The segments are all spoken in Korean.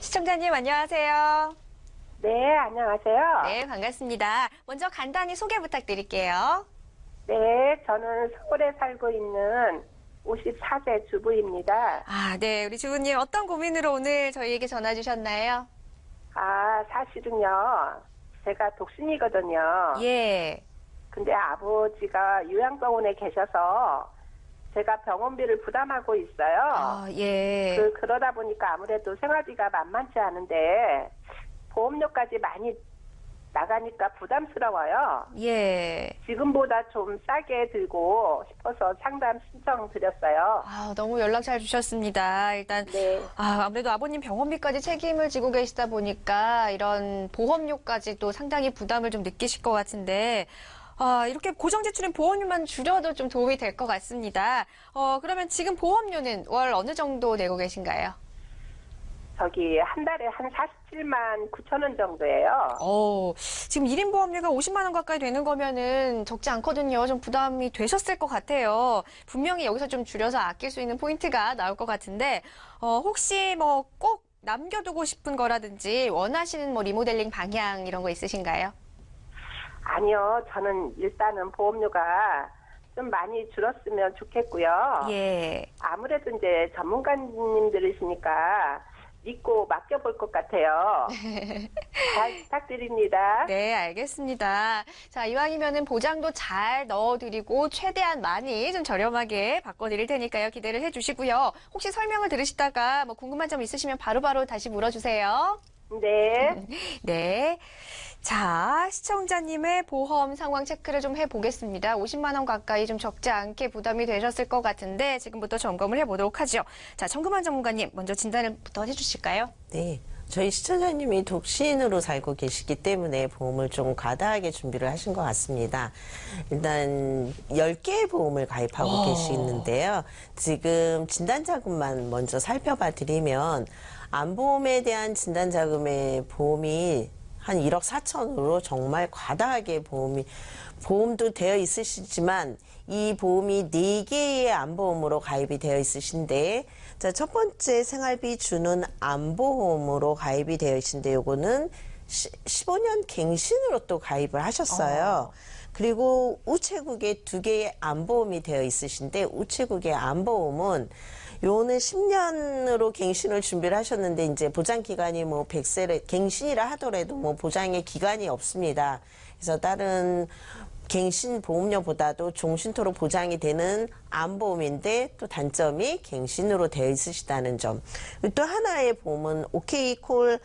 시청자님 안녕하세요. 네, 안녕하세요. 네, 반갑습니다. 먼저 간단히 소개 부탁드릴게요. 네, 저는 서울에 살고 있는 54세 주부입니다. 아, 네, 우리 주부님 어떤 고민으로 오늘 저희에게 전화 주셨나요? 사실은요, 제가 독신이거든요. 예. 근데 아버지가 요양병원에 계셔서 제가 병원비를 부담하고 있어요. 아, 예. 그러다 보니까 아무래도 생활비가 만만치 않은데 보험료까지 많이 나가니까 부담스러워요. 예. 지금보다 좀 싸게 들고 싶어서 상담 신청 드렸어요. 아, 너무 연락 잘 주셨습니다. 일단 네. 아무래도 아버님 병원비까지 책임을 지고 계시다 보니까 이런 보험료까지 또 상당히 부담을 좀 느끼실 것 같은데 이렇게 고정 지출인 보험료만 줄여도 좀 도움이 될 것 같습니다. 그러면 지금 보험료는 월 어느 정도 내고 계신가요? 한 달에 한 47만 9천 원 정도예요. 지금 1인 보험료가 50만 원 가까이 되는 거면은 적지 않거든요. 좀 부담이 되셨을 것 같아요. 분명히 여기서 좀 줄여서 아낄 수 있는 포인트가 나올 것 같은데, 혹시 뭐 꼭 남겨두고 싶은 거라든지 원하시는 뭐 리모델링 방향 이런 거 있으신가요? 아니요, 저는 일단은 보험료가 좀 많이 줄었으면 좋겠고요. 예. 아무래도 이제 전문가님들이시니까 믿고 맡겨볼 것 같아요. 잘 부탁드립니다. 네, 알겠습니다. 자, 이왕이면은 보장도 잘 넣어드리고 최대한 많이 좀 저렴하게 바꿔드릴 테니까요. 기대를 해주시고요. 혹시 설명을 들으시다가 뭐 궁금한 점 있으시면 바로바로 다시 물어주세요. 네. 네. 자, 시청자님의 보험 상황 체크를 좀 해보겠습니다. 50만 원 가까이 좀 적지 않게 부담이 되셨을 것 같은데 지금부터 점검을 해보도록 하죠. 자, 정금환 전문가님 먼저 진단을부터 해주실까요? 네. 저희 시청자님이 독신으로 살고 계시기 때문에 보험을 좀 과다하게 준비를 하신 것 같습니다. 일단 10개의 보험을 가입하고 계시는데요. 지금 진단자금만 먼저 살펴봐 드리면 암보험에 대한 진단자금의 보험이 한 1억 4천으로 정말 과다하게 보험도 되어 있으시지만 이 보험이 4개의 암보험으로 가입이 되어 있으신데, 자, 첫 번째 생활비 주는 암보험으로 가입이 되어 있는데 요거는 15년 갱신으로 또 가입을 하셨어요. 그리고 우체국에 2개의 암보험이 되어 있으신데 우체국의 암보험은 요거는 10년으로 갱신을 준비를 하셨는데 이제 보장 기간이 뭐 100세를 갱신이라 하더라도 뭐 보장의 기간이 없습니다. 그래서 다른 갱신 보험료보다도 종신토록 보장이 되는 암보험인데 또 단점이 갱신으로 되어 있으시다는 점. 또 하나의 보험은 오케이콜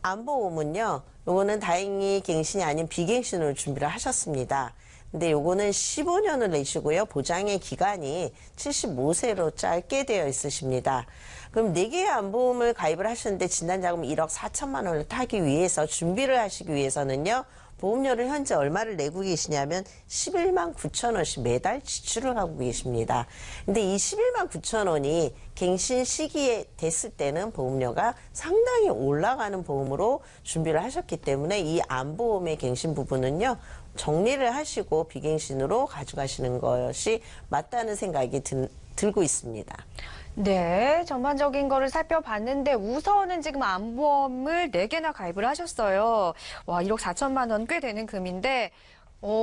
암보험은요. 요거는 다행히 갱신이 아닌 비갱신으로 준비를 하셨습니다. 근데 요거는 15년을 내시고요. 보장의 기간이 75세로 짧게 되어 있으십니다. 그럼 4개의 암보험을 가입을 하셨는데 진단자금 1억 4천만 원을 타기 위해서 준비를 하시기 위해서는요. 보험료를 현재 얼마를 내고 계시냐면 11만 9천 원씩 매달 지출을 하고 계십니다. 근데 이 11만 9천 원이 갱신 시기에 됐을 때는 보험료가 상당히 올라가는 보험으로 준비를 하셨기 때문에 이 암보험의 갱신 부분은요. 정리를 하시고 비갱신으로 가져가시는 것이 맞다는 생각이 들고 있습니다. 네, 전반적인 거를 살펴봤는데 우선은 지금 암보험을 4개나 가입을 하셨어요. 와, 1억 4천만 원 꽤 되는 금인데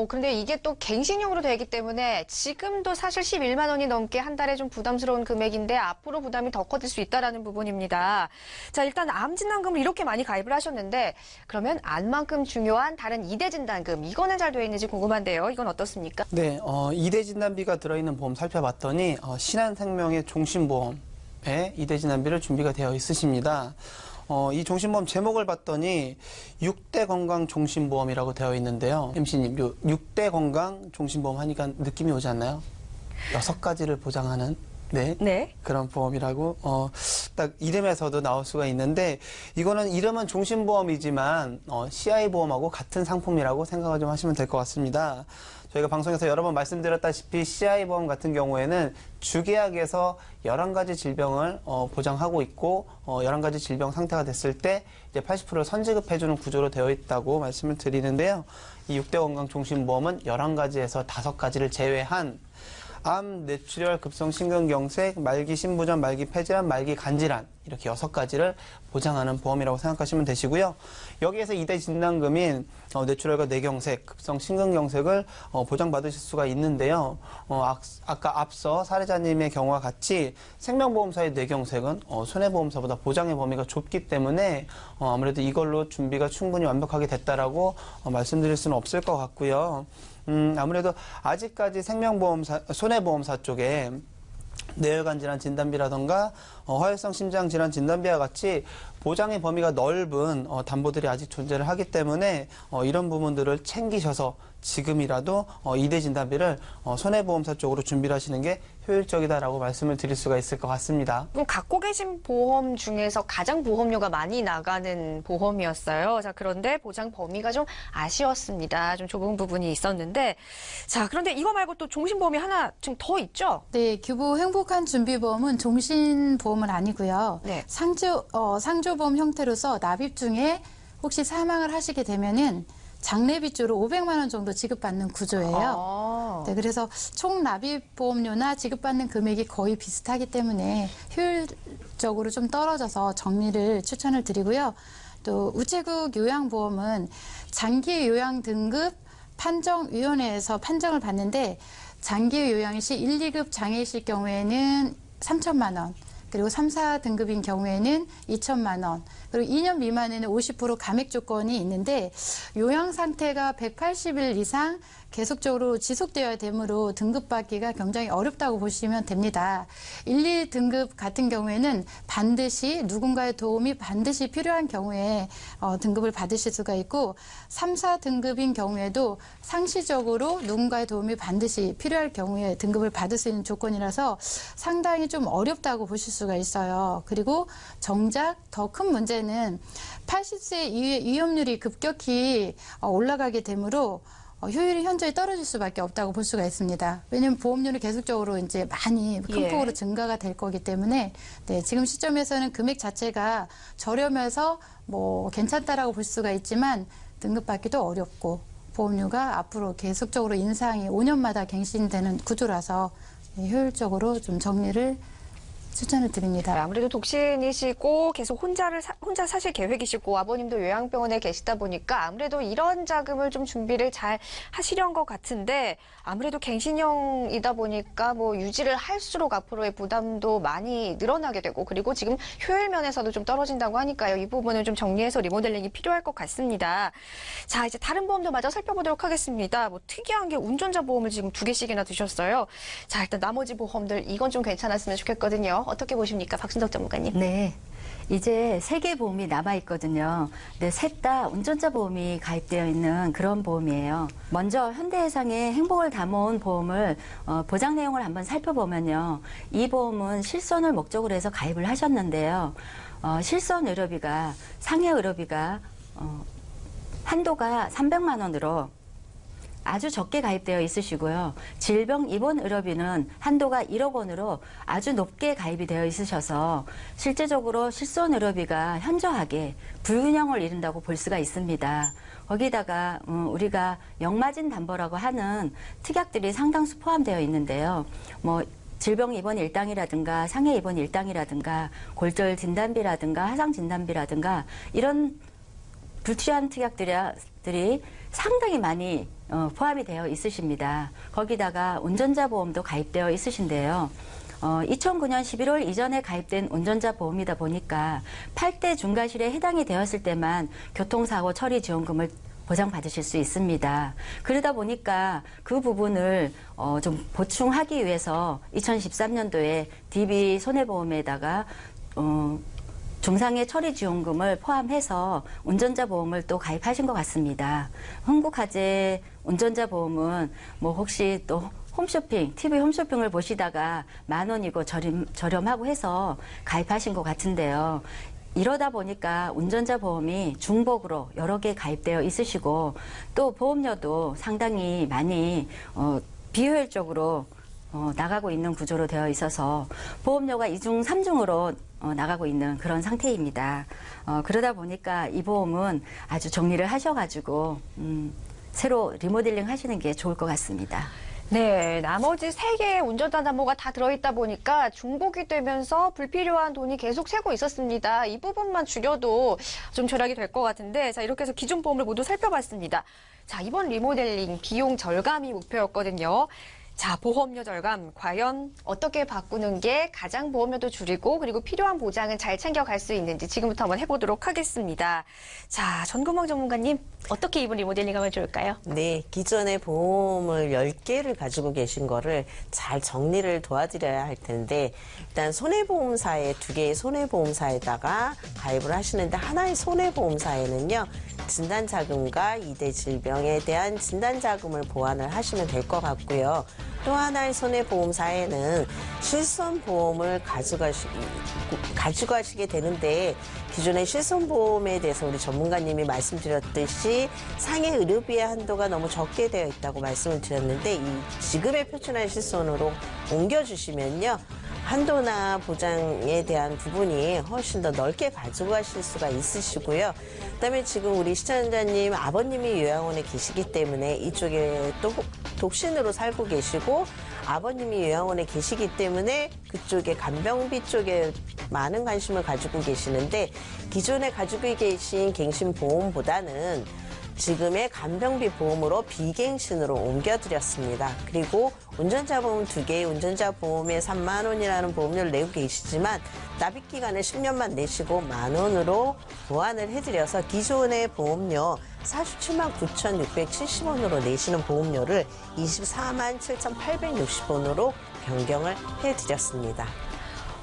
근데 이게 또 갱신형으로 되기 때문에 지금도 사실 11만 원이 넘게 한 달에 좀 부담스러운 금액인데 앞으로 부담이 더 커질 수 있다라는 부분입니다. 자, 일단 암 진단금을 이렇게 많이 가입을 하셨는데 그러면 암만큼 중요한 다른 2대 진단금 이거는 잘 되어 있는지 궁금한데요. 이건 어떻습니까? 네, 2대 진단비가 들어있는 보험 살펴봤더니 신한생명의 종신보험에 2대 진단비를 준비가 되어 있으십니다. 이 종신보험 제목을 봤더니 6대 건강 종신보험이라고 되어 있는데요. MC님, 6대 건강 종신보험 하니까 느낌이 오지 않나요? 6가지를 보장하는 네. 그런 보험이라고 딱 이름에서도 나올 수가 있는데 이거는 이름은 종신보험이지만 CI 보험하고 같은 상품이라고 생각을 좀 하시면 될 것 같습니다. 저희가 방송에서 여러 번 말씀드렸다시피 CI 보험 같은 경우에는 주계약에서 11가지 질병을 보장하고 있고 11가지 질병 상태가 됐을 때 이제 80%를 선지급해주는 구조로 되어 있다고 말씀을 드리는데요. 이 6대 건강 종신보험은 11가지에서 5가지를 제외한 암, 뇌출혈, 급성 심근경색, 말기 신부전, 말기 폐질환, 말기 간질환 이렇게 6가지를 보장하는 보험이라고 생각하시면 되시고요. 여기에서 2대 진단금인 뇌출혈과 뇌경색, 급성 심근경색을 보장받으실 수가 있는데요. 아까 앞서 사례자님의 경우와 같이 생명보험사의 뇌경색은 손해보험사보다 보장의 범위가 좁기 때문에 아무래도 이걸로 준비가 충분히 완벽하게 됐다라고 말씀드릴 수는 없을 것 같고요. 아무래도 아직까지 손해보험사 쪽에 뇌혈관 질환 진단비라던가 화혈성 심장 질환 진단비와 같이 보장의 범위가 넓은 담보들이 아직 존재를 하기 때문에 이런 부분들을 챙기셔서 지금이라도 2대 진단비를 손해보험사 쪽으로 준비를 하시는 게 효율적이다라고 말씀을 드릴 수가 있을 것 같습니다. 그럼 갖고 계신 보험 중에서 가장 보험료가 많이 나가는 보험이었어요. 자, 그런데 보장 범위가 좀 아쉬웠습니다. 좀 좁은 부분이 있었는데. 자, 그런데 이거 말고 또 종신보험이 하나 지금 더 있죠? 네, 규보 행복한 준비보험은 종신보험은 아니고요. 네. 상조보험 형태로서 납입 중에 혹시 사망을 하시게 되면은 장례비조로 500만 원 정도 지급받는 구조예요. 네, 그래서 총 납입 보험료나 지급받는 금액이 거의 비슷하기 때문에 효율적으로 좀 떨어져서 정리를 추천을 드리고요. 또 우체국 요양보험은 장기 요양 등급 판정위원회에서 판정을 받는데 장기 요양 시 1, 2급 장애이실 경우에는 3천만 원, 그리고 3, 4등급인 경우에는 2천만 원, 그리고 2년 미만에는 50% 감액 조건이 있는데 요양 상태가 180일 이상 계속적으로 지속되어야 되므로 등급받기가 굉장히 어렵다고 보시면 됩니다. 1, 2등급 같은 경우에는 반드시 누군가의 도움이 반드시 필요한 경우에 등급을 받으실 수가 있고 3, 4등급인 경우에도 상시적으로 누군가의 도움이 반드시 필요할 경우에 등급을 받을 수 있는 조건이라서 상당히 좀 어렵다고 보실 수가 있어요. 그리고 정작 더 큰 문제는 80세 이후에 위험률이 급격히 올라가게 되므로 효율이 현저히 떨어질 수밖에 없다고 볼 수가 있습니다. 왜냐하면 보험료는 계속적으로 이제 많이 큰 폭으로 증가가 될 거기 때문에 네, 지금 시점에서는 금액 자체가 저렴해서 뭐 괜찮다라고 볼 수가 있지만 등급받기도 어렵고 보험료가 앞으로 계속적으로 인상이 5년마다 갱신되는 구조라서 효율적으로 좀 정리를 추천을 드립니다. 아무래도 독신이시고 계속 혼자 사실 계획이시고 아버님도 요양병원에 계시다 보니까 아무래도 이런 자금을 좀 준비를 잘 하시려는 것 같은데 아무래도 갱신형이다 보니까 뭐 유지를 할수록 앞으로의 부담도 많이 늘어나게 되고 그리고 지금 효율 면에서도 좀 떨어진다고 하니까요. 이 부분은 좀 정리해서 리모델링이 필요할 것 같습니다. 자, 이제 다른 보험도 마저 살펴보도록 하겠습니다. 뭐 특이한 게 운전자 보험을 지금 2개씩이나 드셨어요. 자, 일단 나머지 보험들 이건 좀 괜찮았으면 좋겠거든요. 어떻게 보십니까? 박순덕 전문가님. 네. 이제 3개 보험이 남아있거든요. 근데 셋 다 운전자 보험이 가입되어 있는 그런 보험이에요. 먼저 현대해상의 행복을 담아온 보험을 보장 내용을 한번 살펴보면요. 이 보험은 실손을 목적으로 해서 가입을 하셨는데요. 실손 의료비가 상해 의료비가 한도가 300만 원으로 아주 적게 가입되어 있으시고요. 질병 입원 의료비는 한도가 1억 원으로 아주 높게 가입이 되어 있으셔서 실제적으로 실손 의료비가 현저하게 불균형을 이룬다고 볼 수가 있습니다. 거기다가 우리가 역마진 담보라고 하는 특약들이 상당수 포함되어 있는데요. 뭐 질병 입원 일당이라든가 상해 입원 일당이라든가 골절 진단비라든가 하상 진단비라든가 이런 불필요한 특약들이 상당히 많이 포함이 되어 있으십니다. 거기다가 운전자 보험도 가입되어 있으신데요. 2009년 11월 이전에 가입된 운전자 보험이다 보니까 8대 중과실에 해당이 되었을 때만 교통사고 처리 지원금을 보장받으실 수 있습니다. 그러다 보니까 그 부분을 좀 보충하기 위해서 2013년도에 DB 손해보험에다가 중상해 처리 지원금을 포함해서 운전자 보험을 또 가입하신 것 같습니다. 흥국화재 운전자 보험은 뭐 혹시 또 홈쇼핑, TV 홈쇼핑을 보시다가 10,000원이고 저렴하고 해서 가입하신 것 같은데요. 이러다 보니까 운전자 보험이 중복으로 여러 개 가입되어 있으시고 또 보험료도 상당히 많이 비효율적으로 나가고 있는 구조로 되어 있어서 보험료가 2중, 3중으로 나가고 있는 그런 상태입니다. 그러다 보니까 이 보험은 아주 정리를 하셔가지고 새로 리모델링 하시는 게 좋을 것 같습니다. 네, 나머지 3개의 운전자 담보가 다 들어있다 보니까 중복이 되면서 불필요한 돈이 계속 새고 있었습니다. 이 부분만 줄여도 좀 절약이 될 것 같은데, 자, 이렇게 해서 기존 보험을 모두 살펴봤습니다. 자, 이번 리모델링 비용 절감이 목표였거든요. 자, 보험료 절감 과연 어떻게 바꾸는 게 가장 보험료도 줄이고 그리고 필요한 보장은 잘 챙겨갈 수 있는지 지금부터 한번 해보도록 하겠습니다. 자, 전구멍 전문가님 어떻게 이번 리모델링 하면 좋을까요? 네, 기존의 보험을 10개를 가지고 계신 거를 잘 정리를 도와드려야 할 텐데, 일단 손해보험사에 2개의 손해보험사에다가 가입을 하시는데, 하나의 손해보험사에는요, 진단자금과 2대 질병에 대한 진단자금을 보완을 하시면 될 것 같고요. 또 하나의 손해보험사에는 실손보험을 가져가시게 되는데, 기존의 실손보험에 대해서 우리 전문가님이 말씀드렸듯이 상해 의료비의 한도가 너무 적게 되어 있다고 말씀을 드렸는데, 이 지급에 표준한 실손으로 옮겨주시면요, 한도나 보장에 대한 부분이 훨씬 더 넓게 가지고 가실 수가 있으시고요. 그다음에 지금 우리 시청자님 아버님이 요양원에 계시기 때문에 이쪽에 또 독신으로 살고 계시고, 아버님이 요양원에 계시기 때문에 그쪽에 간병비 쪽에 많은 관심을 가지고 계시는데, 기존에 가지고 계신 갱신보험보다는 지금의 간병비 보험으로 비갱신으로 옮겨드렸습니다. 그리고 운전자 보험 2개의 운전자 보험에 3만 원이라는 보험료를 내고 계시지만 납입기간을 10년만 내시고 만 원으로 보완을 해드려서 기존의 보험료 47만 9,670원으로 내시는 보험료를 24만 7,860원으로 변경을 해드렸습니다.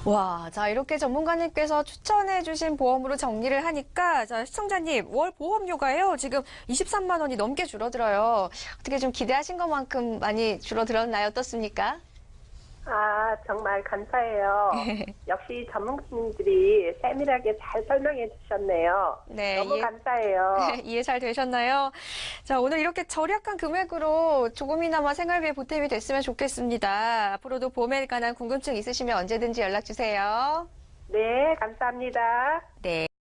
와, 자, 이렇게 전문가님께서 추천해주신 보험으로 정리를 하니까, 자, 시청자님, 월 보험료가요, 지금 23만 원이 넘게 줄어들어요. 어떻게 좀 기대하신 것만큼 많이 줄어들었나요? 어떻습니까? 아, 정말 감사해요. 역시 전문가님들이 세밀하게 잘 설명해 주셨네요. 네, 너무 이해- 감사해요. 이해 잘 되셨나요? 자, 오늘 이렇게 절약한 금액으로 조금이나마 생활비에 보탬이 됐으면 좋겠습니다. 앞으로도 보험에 관한 궁금증 있으시면 언제든지 연락 주세요. 네, 감사합니다. 네.